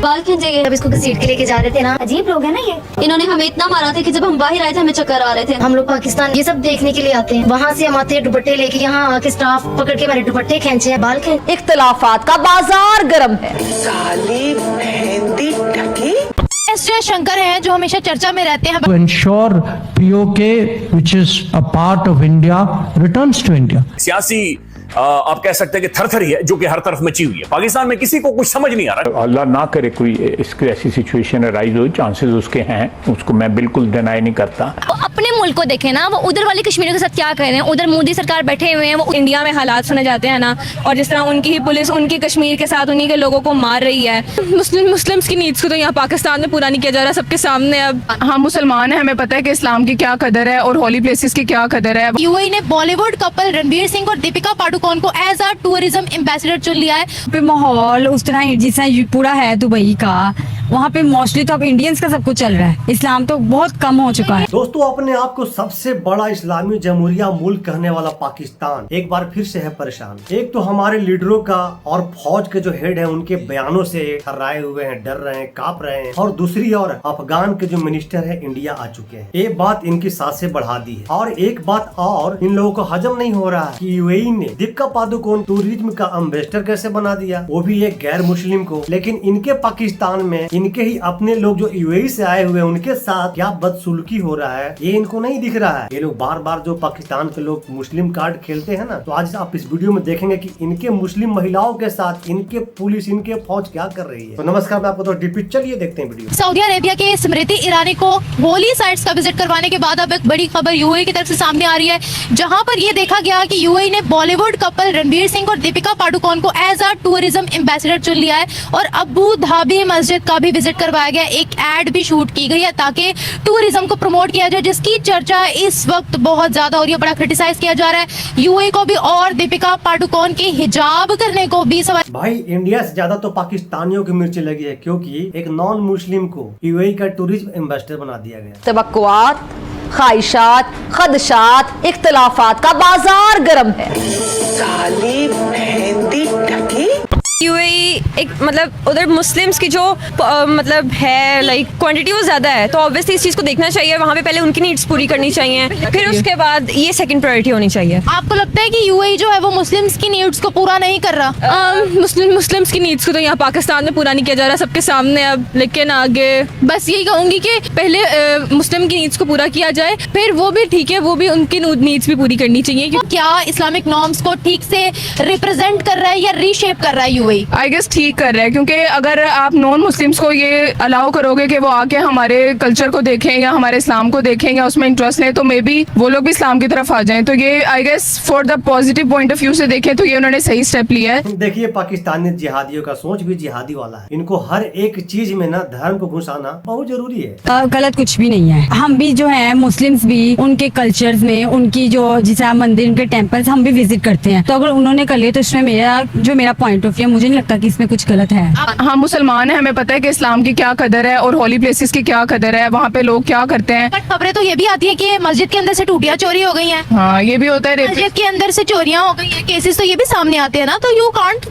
बाल खींचे गए। जब इसको घसीट के लेके जा रहे थे ना, अजीब लोग हैं ना ये। इन्होंने हमें इतना मारा था कि जब हम बाहर आए थे हमें चक्कर आ रहे थे। हम लोग पाकिस्तान ये सब देखने के लिए आते हैं, वहाँ से हम आते हैं दुपट्टे लेके, यहाँ आके स्टाफ पकड़ के हमारे दुपट्टे खींचे हैं, बाल खींचे। इख्तलाफात का बाजार गर्म है। साली मेहंदी ढकी। एस जयशंकर हैं जो हमेशा चर्चा में रहते हैं। To ensure POK, which is a part of India, returns to India. सियासी आप कह सकते हैं कि थरथरी है जो कि हर तरफ मची हुई है। पाकिस्तान में किसी को कुछ समझ नहीं आ रहा। अल्लाह ना करे कोई इसकी ऐसी सिचुएशन अराइज हो, चांसेस उसके हैं, उसको मैं बिल्कुल डिनाई नहीं करता। अपने मुल्क को देखें ना, वो उधर वाले कश्मीरियों के साथ क्या कर रहे हैं। उधर मोदी सरकार बैठे हुए हैं, वो इंडिया में हालात सुने जाते हैं ना, और जिस तरह उनकी ही पुलिस उनकी कश्मीर के साथ उन्हीं के लोगों को मार रही है। मुस्लिम्स की नीड्स को तो यहाँ पाकिस्तान में पूरा नहीं किया जा रहा सबके सामने। अब हम मुसलमान हैं, हमें पता है कि इस्लाम की क्या कदर है और हॉली प्लेसेस की क्या कदर है। यूएई ने बॉलीवुड कपल रणवीर सिंह और दीपिका पादुकोण को एज अ टूरिज्म एम्बेसडर चुन लिया है। पे माहौल उस तरह जिस पूरा है दुबई का, वहाँ पे मोस्टली तो अब इंडियंस का सब कुछ चल रहा है। इस्लाम तो बहुत कम हो चुका है। दोस्तों, अपने आप को सबसे बड़ा इस्लामी जमहूरिया मुल्क कहने वाला पाकिस्तान एक बार फिर से है परेशान। एक तो हमारे लीडरों का और फौज के जो हेड है उनके बयानों से थर्राए हुए हैं, डर रहे हैं, कांप रहे हैं, और दूसरी ओर अफगान के जो मिनिस्टर है इंडिया आ चुके हैं। एक बात इनकी सांसें बढ़ा दी है, और एक बात और इन लोगों को हजम नहीं हो रहा है कि यूएई ने दीपिका पादुकोण टूरिज्म का एम्बेसडर कैसे बना दिया, वो भी एक गैर मुस्लिम को। लेकिन इनके पाकिस्तान में इनके ही अपने लोग जो यूएई से आए हुए हैं उनके साथ क्या बदसलूकी हो रहा है, ये इनको नहीं दिख रहा है। ये लोग बार बार जो पाकिस्तान के लोग मुस्लिम कार्ड खेलते हैं ना, तो आज आप इस वीडियो में देखेंगे कि इनके मुस्लिम महिलाओं के साथ इनके पुलिस, इनके फौज क्या कर रही है। तो नमस्कार, मैं आपको तो डीपी, चलिए देखते हैं वीडियो। सऊदी अरेबिया के स्मृति ईरानी को होली साइट्स का विजिट करवाने के बाद अब एक बड़ी खबर यूएई की तरफ से सामने आ रही है, जहां पर ये देखा गया कि यूएई ने बॉलीवुड कपल रणवीर सिंह और दीपिका पादुकोण को एज अ टूरिज्म एम्बेसडर चुन लिया है, और अबू धाबी मस्जिद का भी विजिट करवाया गया। एक एड भी शूट की गई है ताकि टूरिज्म को प्रमोट किया जाए, जिसकी चर्चा इस वक्त बहुत ज्यादा हो रही है, बड़ा क्रिटिसाइज किया जा रहा है यूएई को भी और दीपिका पादुकोण के हिजाब करने को भी। भाई, इंडिया से ज्यादा तो पाकिस्तानियों की मिर्ची लगी है, क्योंकि एक नॉन मुस्लिम को यूएई का टूरिज्म एम्बेसडर बना दिया गया। तवक्कुआत, ख्वाहिशात, खदशात, इख्तलाफात का बाजार गर्म है। साली मेहंदी ढकी। यूएई एक मतलब उधर मुस्लिम्स की जो मतलब है लाइक क्वांटिटी वो ज्यादा है, तो ऑब्वियसली इस चीज को देखना चाहिए। वहाँ पे पहले उनकी नीड्स पूरी करनी चाहिए, फिर उसके बाद ये सेकंड प्रायोरिटी होनी चाहिए। आपको लगता है कि यूएई जो है वो मुस्लिम्स की नीड्स को पूरा नहीं कर रहा? मुस्लिम्स की नीड्स को तो यहाँ पाकिस्तान में पूरा नहीं किया जा रहा सबके सामने अब, लेकिन आगे बस यही कहूंगी कि पहले मुस्लिम की नीड्स को पूरा किया जाए, फिर वो भी ठीक है, वो भी उनकी नीड्स भी पूरी करनी चाहिए। क्या इस्लामिक नॉर्म्स को ठीक से रिप्रेजेंट कर रहा है या रीशेप कर रहा है यूएई? आई गेस ठीक कर रहा है, क्योंकि अगर आप नॉन मुस्लिम्स को ये अलाउ करोगे कि वो आके हमारे कल्चर को देखें या हमारे इस्लाम को देखें या उसमें इंटरेस्ट लें, तो मे बी वो लोग भी इस्लाम की तरफ आ जाएं। तो ये I guess for the positive point of view से देखें तो ये उन्होंने सही स्टेप लिया है। देखिए, पाकिस्तानी जिहादियों का सोच भी जिहादी वाला है। इनको हर एक चीज में ना धर्म को घुसाना बहुत जरूरी है। गलत कुछ भी नहीं है। हम भी जो है मुस्लिम्स भी उनके कल्चर्स में, उनकी जो जिस मंदिर, उनके टेम्पल्स हम भी विजिट करते हैं, तो अगर उन्होंने कर लिया तो इसमें मेरा पॉइंट ऑफ व्यू, मुझे नहीं लगता कि इसमें कुछ गलत है। हम मुसलमान हैं, हमें पता है कि इस्लाम की क्या कदर है और हॉली प्लेसेस की क्या कदर है, वहाँ पे लोग क्या करते हैं। खबरें तो ये भी आती है कि मस्जिद के अंदर से टूटियां चोरी हो गई हैं। हाँ, ये भी होता है। मस्जिद के अंदर से चोरियां हो गई हैं, केसेस तो ये भी सामने आते हैं ना। तो यू कांट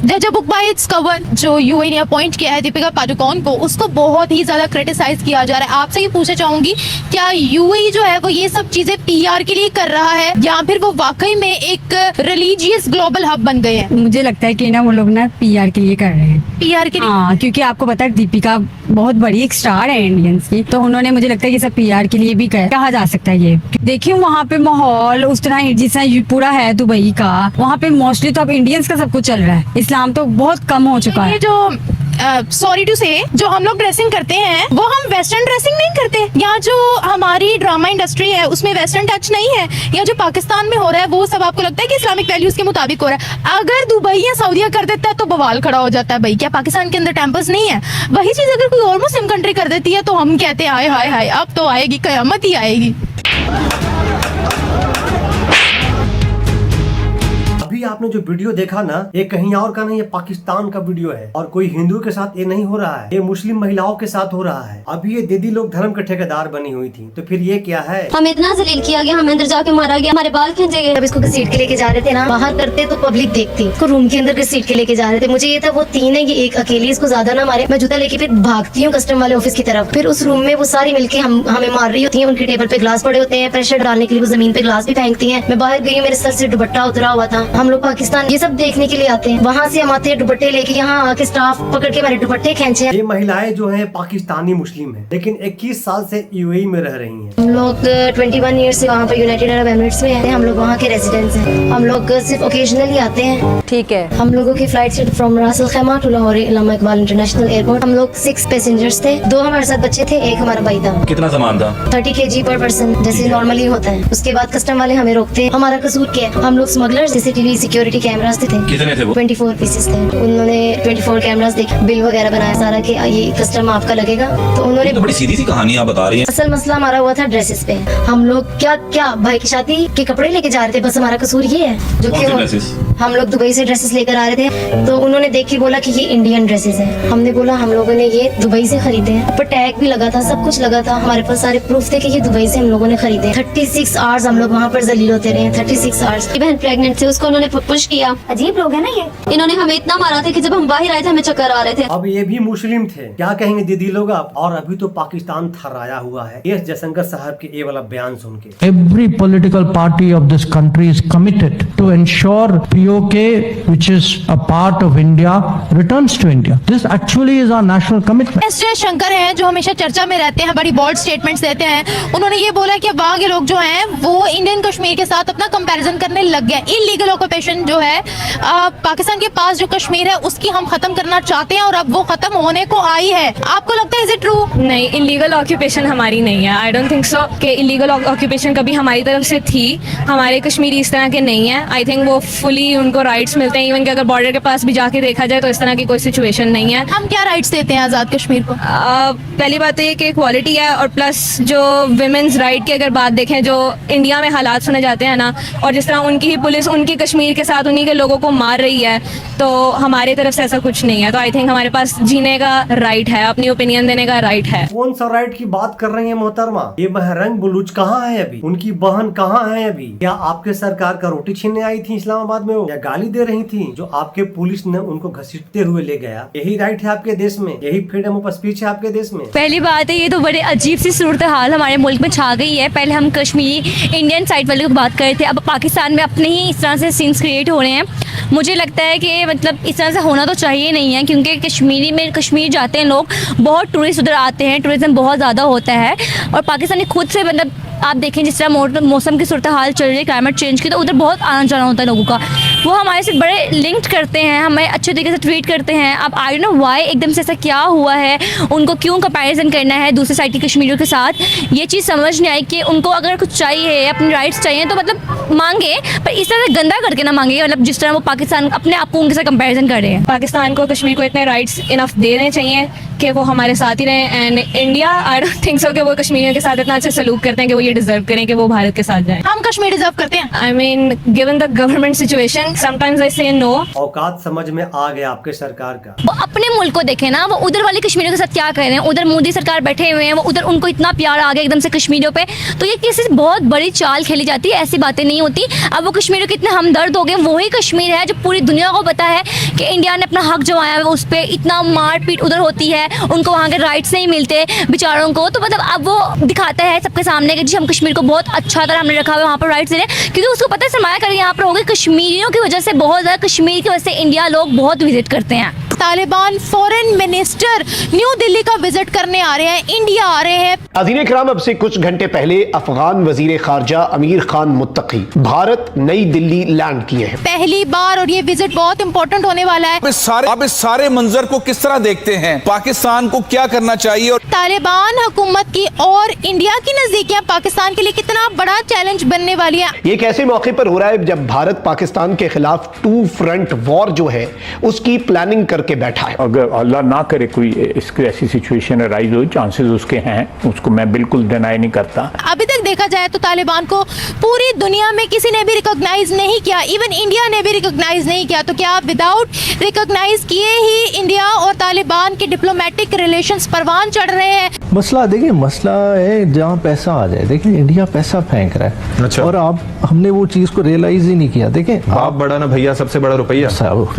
जज a book by its cover. जो यूएई ने अपॉइंट किया है दीपिका पादुकोण को, उसको बहुत ही ज्यादा क्रिटिसाइज किया जा रहा है। आपसे ये पूछना चाहूंगी, क्या यूएई जो है वो ये सब चीजें पीआर के लिए कर रहा है, या फिर वो वाकई में एक रिलीजियस ग्लोबल हब बन गए हैं? मुझे लगता है कि ना वो लोग ना पीआर के लिए कर रहे हैं। पीआर के लिए? हाँ, क्योंकि आपको पता है दीपिका बहुत बड़ी एक स्टार है इंडियंस की, तो उन्होंने, मुझे लगता है ये सब पीआर के लिए भी कहा जा सकता है। ये देखिए, वहाँ पे माहौल उस तरह जिस पूरा है दुबई का, वहाँ पे मोस्टली तो अब इंडियंस का सब कुछ चल रहा है। इस्लाम तो बहुत कम हो चुका है। जो सॉरी टू से जो हम लोग ड्रेसिंग करते हैं वो हम वेस्टर्न ड्रेसिंग नहीं करते। यहाँ जो हमारी ड्रामा इंडस्ट्री है उसमें वेस्टर्न टच नहीं है। या जो पाकिस्तान में हो रहा है वो सब आपको लगता है कि इस्लामिक वैल्यूज के मुताबिक हो रहा है? अगर दुबई या सऊदीया कर देता है तो बवाल खड़ा हो जाता है। भाई, क्या पाकिस्तान के अंदर टेम्पल्स नहीं है? वही चीज अगर कोई और मुस्लिम कंट्री कर देती है तो हम कहते हैं हाय हाय हाय, अब तो आएगी कयामत ही आएगी। अभी आपने जो वीडियो देखा ना, ये कहीं और का नहीं, ये पाकिस्तान का वीडियो है और कोई हिंदू के साथ ये नहीं हो रहा है, ये मुस्लिम महिलाओं के साथ हो रहा है। अभी ये दीदी लोग धर्म के ठेकेदार बनी हुई थी, तो फिर ये क्या है? हमें इतना जलील किया गया, हमें अंदर जाके मारा गया, हमारे बाल खींचे गए। जब इसको घसीट के लेके जा रहे थे ना, बाहर करते तो पब्लिक देखती, इसको रूम के अंदर घसीट के लेके जा रहे थे। मुझे ये था वो तीन है, ये एक अकेली, इसको ज्यादा ना मारे। मैं जूता लेके फिर भागती हूँ कस्टम वाले ऑफिस की तरफ। फिर उस रूम में वो सारी मिलके हमें मार रही होती है। उनकी टेबल पे ग्लास पड़े होते हैं, प्रेशर डालने के लिए वो जमीन पे ग्लास भी फेंकती हैं। मैं बाहर गई, मेरे सर से दुपट्टा उतरा हुआ था। हम लोग पाकिस्तान ये सब देखने के लिए आते हैं, वहाँ से हम आते हैं दुपट्टे लेके, यहाँ आके स्टाफ पकड़ के मेरे दुपट्टे खींचे। ये महिलाएं जो है पाकिस्तानी मुस्लिम है, लेकिन 21 साल से यूएई में रह रही हैं। हम लोग 21 ईयर से वहाँ पर यूनाइटेड अरब एमिरेट्स में हैं। हम लोग वहाँ के रेजिडेंट्स हैं। हम लोग सिर्फ ओकेजनली आते हैं। ठीक है। हम लोगों की फ्लाइट से from Ras Al Khaimah to Lahore Allama Iqbal international airport. हम लोग 6 पैसेंजर्स थे, 2 हमारे साथ बच्चे थे, 1 हमारा भाई था। कितना सामान था? 30 kg पर पर्सन, जैसे नॉर्मली होता है। उसके बाद कस्टम वाले हमें रोकते हैं। हमारा कसूर क्या है? हम लोग स्मगलर्स, सीसीटीवी सिक्योरिटी कैमरास थे। कितने थे वो? 24 पीसेस थे। उन्होंने 24 कैमरास देखे, बिल वगैरह बनाया सारा कि ये कस्टम आपका लगेगा। तो उन्होंने बड़ी सीधी सी कहानी आप बता रही हैं। असल मसला हमारा हुआ था ड्रेसेस पे। हम लोग क्या भाई की शादी के कपड़े लेके जा रहे थे, बस हमारा कसूर ये है। जो कि हम लोग दुबई से ड्रेसेस लेकर आ रहे थे, तो उन्होंने देख के बोला कि ये इंडियन ड्रेसेस हैं। हमने बोला हम लोगों ने ये दुबई से खरीदे हैं। ऊपर टैग भी लगा था, सब कुछ लगा था, हमारे पास सारे प्रूफ थे कि ये दुबई से हम लोगों ने खरीदे। 36 आवर्स हम लोग वहाँ पर जलील होते रहे। 36 आवर्स। बहन प्रेग्नेंट थी, उसको उन्होंने पुश किया। अजीब लोग है ना ये। इन्होंने हमें इतना मारा था कि जब हम बाहर आए थे हमें चक्कर आ रहे थे। अब ये भी मुस्लिम थे, क्या कहेंगे दीदी लोग आप? और अभी तो पाकिस्तान थर्राया हुआ है एस जयशंकर साहब के ये वाला बयान सुन के। Every political party of this country is committed to ensure POK, which is a part of India, returns to India. This actually is our national commitment. S Jaishankar हैं जो हमेशा चर्चा में रहते हैं, बड़ी बोल्ड स्टेटमेंट्स देते हैं। उन्होंने ये बोला कि वहाँ के लोग जो हैं वो इंडियन कश्मीर के साथ अपना कंपैरिजन करने लग गए। इलीगल ऑक्यूपेशन जो है पाकिस्तान के पास जो कश्मीर है उसकी हम खत्म करना चाहते हैं और अब वो खत्म होने को आई है। आपको लगता है इज इट ट्रू? नहीं, इलीगल ऑक्यूपेशन हमारी नहीं है। आई डोंट थिंक सो कि इलीगल ऑक्यूपेशन कभी हमारी तरफ से थी। हमारे कश्मीरी इस तरह के नहीं है। आई थिंक वो फुली उनको राइट्स मिलते हैं। इवन कि अगर बॉर्डर के पास भी जाके देखा जाए तो इस तरह की कोई सिचुएशन नहीं है। हम क्या राइट्स देते हैं आज़ाद कश्मीर को? पहली बात तो ये कि इक्वालिटी है, और प्लस जो विमेंस राइट की अगर बात देखें, जो इंडिया में हालात सुने जाते हैं ना, और जिस तरह उनकी ही पुलिस उनकी कश्मीर के साथ उन्हीं के लोगों को मार रही है, तो हमारी तरफ से ऐसा कुछ नहीं है। तो आई थिंक हमारे पास जीने का राइट है, अपनी ओपिनियन देने का राइट है। कौन सा राइट की बात कर रही है मोहतरमा? ये बहरंग बलूच कहाँ है अभी? उनकी बहन कहाँ है अभी? क्या आपके सरकार का रोटी छीनने आई थी इस्लामाबाद में, या गाली दे रही थी जो आपके पुलिस ने उनको घसीटते हुए ले गया? यही राइट है आपके देश में? यही फ्रीडम ऑफ स्पीच है आपके देश में? पहली बात है, ये तो बड़े अजीब सी सूरत हाल हमारे मुल्क में छा गई है। पहले हम कश्मीरी इंडियन साइड वाले की बात कर रहे थे, अब पाकिस्तान में अपने ही इस तरह से सीन्स क्रिएट हो रहे हैं। मुझे लगता है कि मतलब इस तरह से होना तो चाहिए नहीं है, क्योंकि कश्मीर जाते हैं लोग, बहुत टूरिस्ट उधर आते हैं, टूरिज्म बहुत ज़्यादा होता है। और पाकिस्तानी खुद से मतलब आप देखें जिस तरह मौसम की सूरत हाल चल रही है, क्लाइमेट चेंज की, तो उधर बहुत आना जाना होता है लोगों का। वो हमारे से बड़े लिंक्ड करते हैं, हमें अच्छे तरीके से ट्रीट करते हैं। अब आई डोंट नो व्हाई एकदम से ऐसा क्या हुआ है, उनको क्यों कंपैरिजन करना है दूसरे साइड के कश्मीरियों के साथ, ये चीज़ समझ नहीं आई। कि उनको अगर कुछ चाहिए, अपने राइट्स चाहिए, तो मतलब मांगे, पर इस तरह से गंदा करके ना मांगे, मतलब जिस तरह वो पाकिस्तान अपने आप को उनके साथ कंपैरिजन कर रहे हैं। पाकिस्तान को कश्मीर को इतने राइट्स इनफ देने चाहिए कि वो हमारे साथ ही रहें। And India I don't think so कि वो कश्मीरियों के साथ इतना अच्छा सलूक करते हैं कि वो ये डिजर्व करें कि वो भारत के साथ जाएं। हम कश्मीर डिजर्व करते हैं? I mean given the government situation sometimes I से नो। औकात समझ में आ गया आपके सरकार का। वो अपने मुल्क को देखे ना, वो उधर वाले कश्मीरियों के साथ क्या कर रहे हैं। उधर मोदी सरकार बैठे हुए हैं, वो उधर उनको इतना प्यार आ गया एकदम से कश्मीरियों पे, तो ये किसी बहुत बड़ी चाल खेली जाती है, ऐसी बातें नहीं होती। अब वो कश्मीरियों के इतने हमदर्द हो गए, वही कश्मीर है जो पूरी दुनिया को पता है कि इंडिया ने अपना हक जमाया है, उस पर इतना मारपीट उधर होती है, उनको वहाँ के राइट्स नहीं मिलते बेचारों को। तो मतलब अब वो दिखाता है सबके सामने कि जी हम कश्मीर को बहुत अच्छा तरह हमने रखा हुआ है, वहाँ पर राइट्स दे रहे हैं, क्योंकि उसको पता है सरमाया कर यहाँ पर हो गए कश्मीरियों की वजह से। बहुत ज़्यादा कश्मीर की वजह से इंडिया लोग बहुत विजिट करते हैं। Taliban foreign minister new Delhi का विजिट करने आ रहे हैं, इंडिया आ रहे हैं। नाज़रीन इकराम, अब से कुछ घंटे पहले अफगान वजीर खारजा अमीर खान मुत्तकी भारत नई दिल्ली लैंड किए हैं पहली बार, और ये विजिट बहुत इंपॉर्टेंट होने वाला है। आप इस सारे मंजर को किस तरह देखते हैं? पाकिस्तान को क्या करना चाहिए? और तालिबान हुकूमत की और इंडिया की नजदीकियां पाकिस्तान के लिए कितना बड़ा चैलेंज बनने वाली है। ये कैसे मौके पर हो रहा है जब भारत पाकिस्तान के खिलाफ 2 फ्रंट वॉर जो है उसकी प्लानिंग करता करके बैठा है। अगर अल्लाह ना करे कोई इसकी ऐसी सिचुएशन अराइज हो, चांसेस उसके हैं, उसको मैं बिल्कुल डिनाई नहीं करता। अभी तक देखा जाए तो तालिबान को पूरी दुनिया में किसी ने भी रिकॉग्नाइज नहीं किया, इवन इंडिया ने भी रिकॉग्नाइज नहीं किया। तो क्या विदाउट रिकॉग्नाइज किए ही इंडिया और तालिबान के डिप्लोमेटिक रिलेशंस परवान चढ़ रहे हैं? मसला देखिए, मसला है जहाँ पैसा आ जाए। देखिए इंडिया पैसा फेंक रहा है। अच्छा। और हमने वो चीज को रियलाइज ही नहीं किया। देखिए बाप बड़ा ना भैया, सबसे बड़ा रुपया।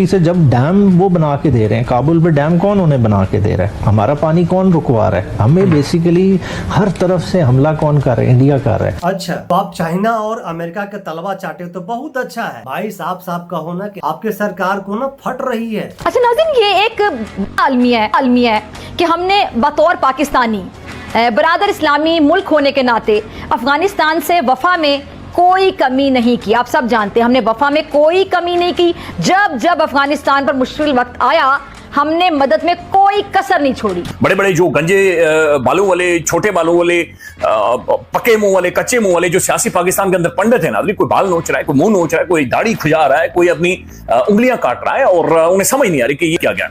से जब डैम वो बना के दे रहे हैं, काबुल पे डैम कौन उन्हें बना के दे रहा है? हमारा पानी कौन रुकवा रहा है? हमें बेसिकली हर तरफ से हमला कौन कर रहा है? इंडिया कर रहा है। अच्छा, तो आप चाइना और अमेरिका के तलवा चाटे तो बहुत अच्छा है भाई, साफ साफ कहो ना कि आपके सरकार को ना फट रही है। अच्छा नाज़रीन, ये एक अलमिया है कि हमने बतौर पाकिस्तानी बरादर इस्लामी मुल्क होने के नाते अफगानिस्तान से वफा में कोई कमी नहीं की। आप सब जानते हैं हमने वफा में कोई कमी नहीं की। जब अफगानिस्तान पर मुश्किल वक्त आया हमने मदद में कोई कसर नहीं छोड़ी। बड़े बड़े जो गंजे बालों वाले, छोटे बालों वाले, पके मुंह वाले, कच्चे मुंह वाले जो सियासी पाकिस्तान के अंदर पंडित है ना, कोई बाल नोच रहा है, कोई मुंह नोच रहा है, कोई दाढ़ी खुजा रहा है, कोई अपनी उंगलियां काट रहा है और उन्हें समझ नहीं आ रही कि ये क्या गया।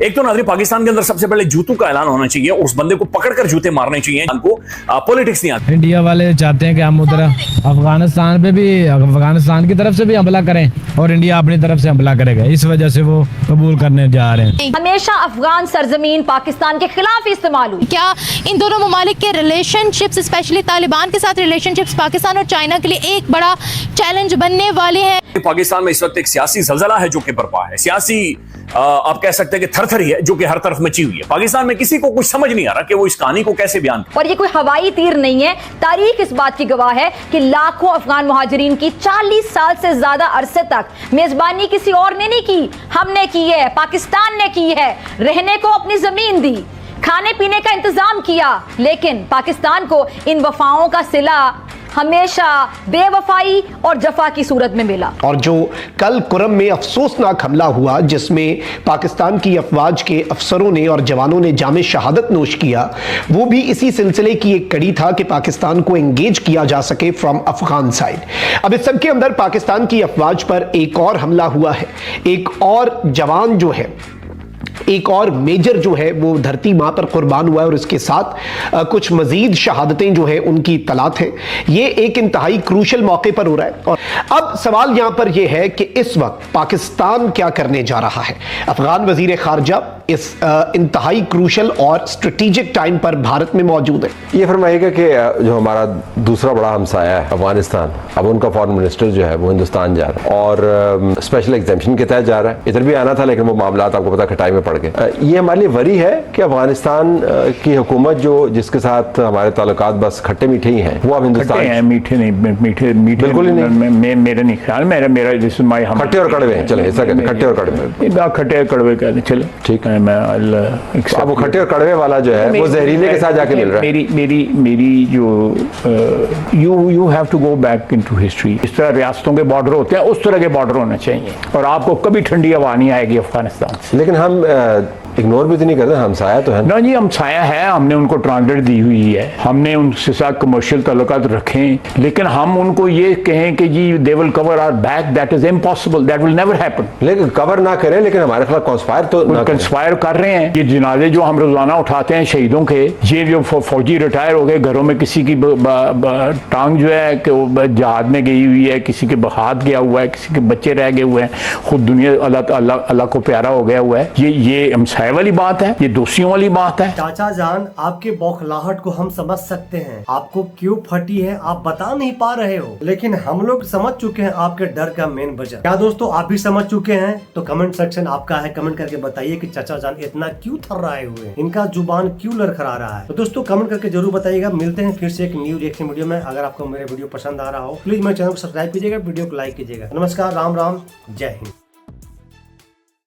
एक तो नाज़रीन, पाकिस्तान के अंदर सबसे पहले जूतों का ऐलान होना चाहिए और उस बंदे को पकड़कर जूते मारने चाहिए। हमको पॉलिटिक्स नहीं आती। इंडिया वाले चाहते हैं कि हम उधर अफगानिस्तान पे भी, अफगानिस्तान की तरफ से भी हमला करें और इंडिया अपनी तरफ से हमला करेगा। इस वजह से वो कबूल करने जा रहे हैं। हमेशा अफगान सरजमीन पाकिस्तान के खिलाफ इस्तेमाल हुई। क्या इन दोनों ममालिक के रिलेशनशिप्स, स्पेशली तालिबान के साथ रिलेशनशिप्स पाकिस्तान और चाइना के लिए एक बड़ा चैलेंज बनने वाले हैं? पाकिस्तान में इस वक्त एक सियासी ज़लज़ला है जो कि बर्पा है। सियासी आप कह सकते हैं कि थरथरी है जो कि हर तरफ मची हुई है। पाकिस्तान में किसी को कुछ समझ नहीं आ रहा कि वो इस कहानी को कैसे बयान करे। और ये कोई हवाई तीर नहीं है। तारीख इस बात की गवाह है कि लाखों अफगान मुहाजिरीन की 40 साल से ज्यादा अरसे तक मेजबानी किसी और ने नहीं की, हमने की है, पाकिस्तान ने की है। रहने को अपनी जमीन दी, खाने पीने का इंतजाम किया, लेकिन पाकिस्तान को इन वफाओं का सिला हमेशा बेवफाई और जफा की सूरत में मिला। और जो कल कुरम में अफसोसनाक हमला हुआ जिसमें पाकिस्तान की अफवाज के अफसरों ने और जवानों ने जामे शहादत नोश किया, वो भी इसी सिलसिले की एक कड़ी था कि पाकिस्तान को एंगेज किया जा सके फ्रॉम अफगान साइड। अब इस सब के अंदर पाकिस्तान की अफवाज पर एक और हमला हुआ है। एक और जवान जो है, एक और मेजर जो है वो धरती मां पर कुर्बान हुआ है और इसके साथ कुछ मजीद शहादतें जो है उनकी तलात है। ये एक इंतहाई क्रूशल मौके पर हो रहा है। और अब सवाल यहां पर यह है कि इस वक्त पाकिस्तान क्या करने जा रहा है। अफगान वजीर खारजा इस इंतहाई क्रूशल और स्ट्रेटेजिक टाइम पर भारत में मौजूद है। ये फरमाइएगा कि जो हमारा दूसरा बड़ा हमसाया है अफगानिस्तान, अब उनका फॉरेन मिनिस्टर जो है वो हिंदुस्तान जा रहा है और स्पेशल एग्जाम्पशन के तहत जा रहा है। इधर भी आना था लेकिन वो मामला आपको पता खटाई में पड़ गए। ये हमारे लिए वरी है कि अफगानिस्तान की हुकूमत जो जिसके साथ हमारे ताल्लुकात बस खट्टे मीठे ही हैं, वो अब हिंदुस्तान हैं। मीठे नहीं, मीठे बिल्कुल ही नहीं। मेरा नहीं ख्याल, मेरा जिस खट्टे और कड़वे, चले ऐसा कहते हैं, खट्टे और कड़वे, खट्टे और कड़वे कहते, चलो ठीक है। मैं अब वो खट्टे और कड़वे वाला जो है वो जहरीले के साथ जाके मिल रहा है। मेरी जो you have to go back into history. इस तरह रियासतों के बॉर्डर होते हैं, उस तरह के बॉर्डर होने चाहिए और आपको कभी ठंडी हवा नहीं आएगी अफगानिस्तान से। लेकिन हम इग्नोर भी तो नहीं करते, हमसाया तो है ना जी, हमसाया है। हमने उनको ट्रांसलेट दी हुई है, हमने उनके साथ कमर्शियल ताल्लुकात रखें, लेकिन हम उनको ये कहें कि जी they will cover our back, that is impossible, that will never happen. लेकिन कवर ना करें, लेकिन हमारे खिलाफ कंस्पायर तो कंस्पायर कर रहे हैं। ये जनाजे जो हम रोजाना उठाते हैं शहीदों के, ये जो फौजी रिटायर हो गए, घरों में किसी की टांग जो है कि वो जहाज में गई हुई है, किसी के हाथ गया हुआ है, किसी के बच्चे रह गए हुए हैं, खुद दुनिया अल्लाह को प्यारा हो गया हुआ है। ये हमसाया वाली बात है, ये दोषियों वाली बात है। चाचा जान, आपके बौखलाहट को हम समझ सकते हैं, आपको क्यों फटी है आप बता नहीं पा रहे हो, लेकिन हम लोग समझ चुके हैं आपके डर का मेन वजह। क्या दोस्तों आप भी समझ चुके हैं? तो कमेंट सेक्शन आपका है, कमेंट करके बताइए कि चाचा जान इतना क्यों थर्राए हुए हैं, इनका जुबान क्यों लड़खड़ा रहा है। तो दोस्तों कमेंट करके जरूर बताइएगा। मिलते हैं फिर से एक न्यू रिएक्शन वीडियो में। अगर आपको मेरे वीडियो पसंद आ रहा हो प्लीज मेरे चैनल को सब्सक्राइब कीजिएगा, वीडियो को लाइक कीजिएगा। नमस्कार, राम राम, जय हिंद।